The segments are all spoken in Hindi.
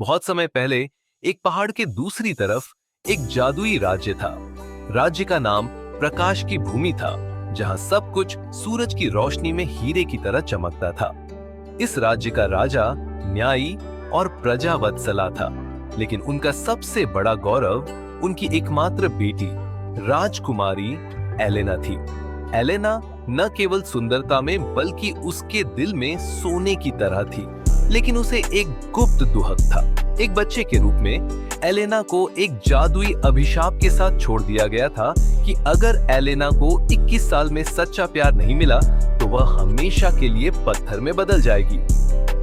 बहुत समय पहले एक पहाड़ के दूसरी तरफ एक जादुई राज्य था। राज्य का नाम प्रकाश की भूमि था, जहां सब कुछ सूरज की रोशनी में हीरे की तरह चमकता था। इस राज्य का राजा न्यायी और प्रजावत्सला था, लेकिन उनका सबसे बड़ा गौरव उनकी एकमात्र बेटी राजकुमारी एलेना थी। एलेना न केवल सुंदरता में बल्कि उसके दिल में सोने की तरह थी, लेकिन उसे एक गुप्त दुहक था। एक बच्चे के रूप में एलेना को एक जादुई अभिशाप के साथ छोड़ दिया गया था कि अगर एलेना को 21 साल में सच्चा प्यार नहीं मिला तो वह हमेशा के लिए पत्थर में बदल जाएगी।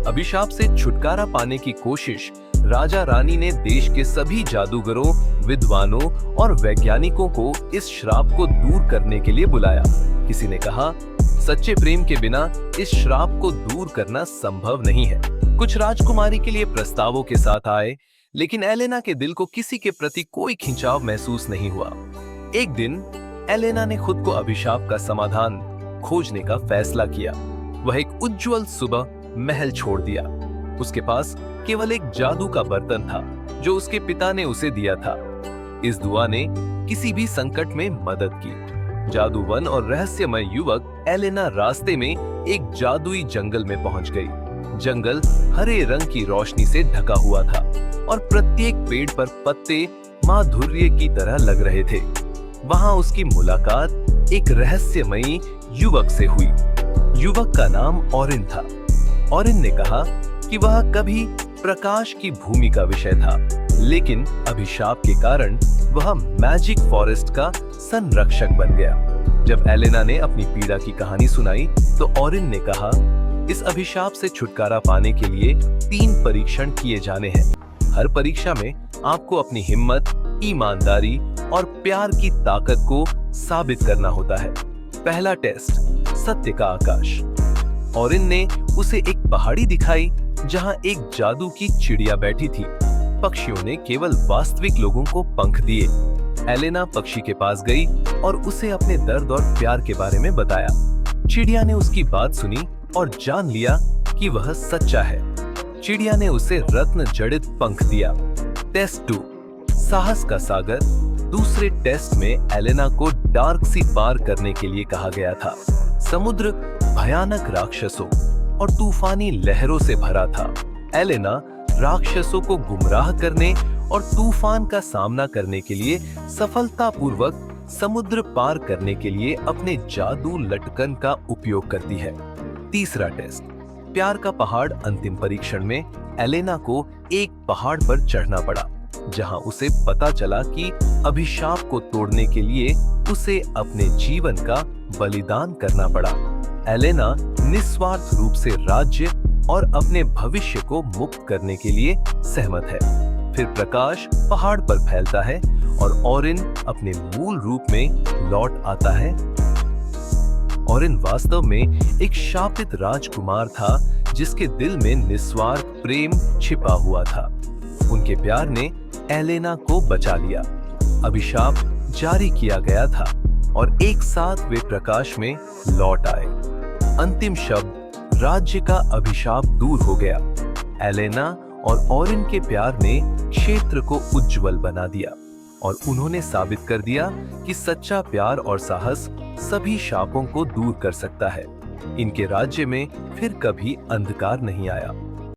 अभिशाप से छुटकारा पाने की कोशिश राजा रानी ने देश के सभी जादूगरों, विद्वानों और वैज्ञानिकों को इस श्राप को दूर करने के लिए बुलाया। किसी ने कहा, सच्चे प्रेम के बिना इस श्राप को दूर करना संभव नहीं है। कुछ राजकुमारी के लिए प्रस्तावों के साथ आए, लेकिन एलेना के दिल को किसी के प्रति कोई खिंचाव महसूस नहीं हुआ। एक दिन एलेना ने खुद को अभिशाप का समाधान खोजने का फैसला किया। वह एक उज्जवल सुबह महल छोड़ दिया। उसके पास केवल एक जादू का बर्तन था जो उसके पिता ने उसे दिया था। इस दुआ ने किसी भी संकट में मदद की। जादूवन और रहस्यमय युवक एलेना रास्ते में एक जादुई जंगल में पहुंच गई। जंगल हरे रंग की रोशनी से ढका हुआ था और प्रत्येक पेड़ पर पत्ते माधुर्य की तरह लग रहे थे। वहां उसकी मुलाकात एक रहस्यमयी युवक से हुई। युवक का नाम ओरिन था। ओरिन ने कहा कि वह कभी प्रकाश की भूमि का विषय था, लेकिन अभिशाप के कारण वह मैजिक फॉरेस्ट का संरक्षक बन गया। जब एलेना ने अपनी पीड़ा की कहानी सुनाई तो ओरिन ने कहा, इस अभिशाप से छुटकारा पाने के लिए 3 परीक्षण किए जाने हैं। हर परीक्षा में आपको अपनी हिम्मत, ईमानदारी और प्यार की ताकत को साबित करना होता है। पहला टेस्ट, सत्य का आकाश। ओरिन ने उसे एक पहाड़ी दिखाई जहां एक जादू की चिड़िया बैठी थी। पक्षियों ने केवल वास्तविक लोगों को पंख दिए। एलेना पक्षी के पास गई और उसे अपने दर्द और प्यार के बारे में बताया। चिड़िया ने उसकी बात सुनी और जान लिया कि वह सच्चा है। चिड़िया ने उसे रत्न जड़ित पंख दिया। टेस्ट 2, साहस का सागर। दूसरे टेस्ट में एलेना को डार्क सी पार करने के लिए कहा गया था। समुद्र भयानक राक्षसों और तूफानी लहरों से भरा था। एलेना राक्षसों को गुमराह करने और तूफान का सामना करने के लिए सफलतापूर्वक समुद्र पार करने के लिए अपने जादू लटकन का उपयोग करती है। तीसरा टेस्ट, प्यार का पहाड़। अंतिम परीक्षण में एलेना को एक पहाड़ पर चढ़ना पड़ा, जहां उसे पता चला कि अभिशाप को तोड़ने के लिए उसे अपने जीवन का बलिदान करना पड़ा। एलेना निस्वार्थ रूप से राज्य और अपने भविष्य को मुक्त करने के लिए सहमत है। फिर प्रकाश पहाड़ पर फैलता है और ओरिन अपने मूल रूप में लौट आता है। ओरिन वास्तव में एक शापित राजकुमार था, जिसके दिल में निस्वार्थ प्रेम छिपा हुआ था। उनके प्यार ने एलेना को बचा लिया। अभिशाप जारी किया गया था और एक साथ वे प्रकाश में लौट आए। अंतिम शब्द, राज्य का अभिशाप दूर हो गया। एलेना और ओरिन के प्यार ने क्षेत्र को उज्जवल बना दिया और उन्होंने साबित कर दिया कि सच्चा प्यार और साहस सभी शापों को दूर कर सकता है। इनके राज्य में फिर कभी अंधकार नहीं आया।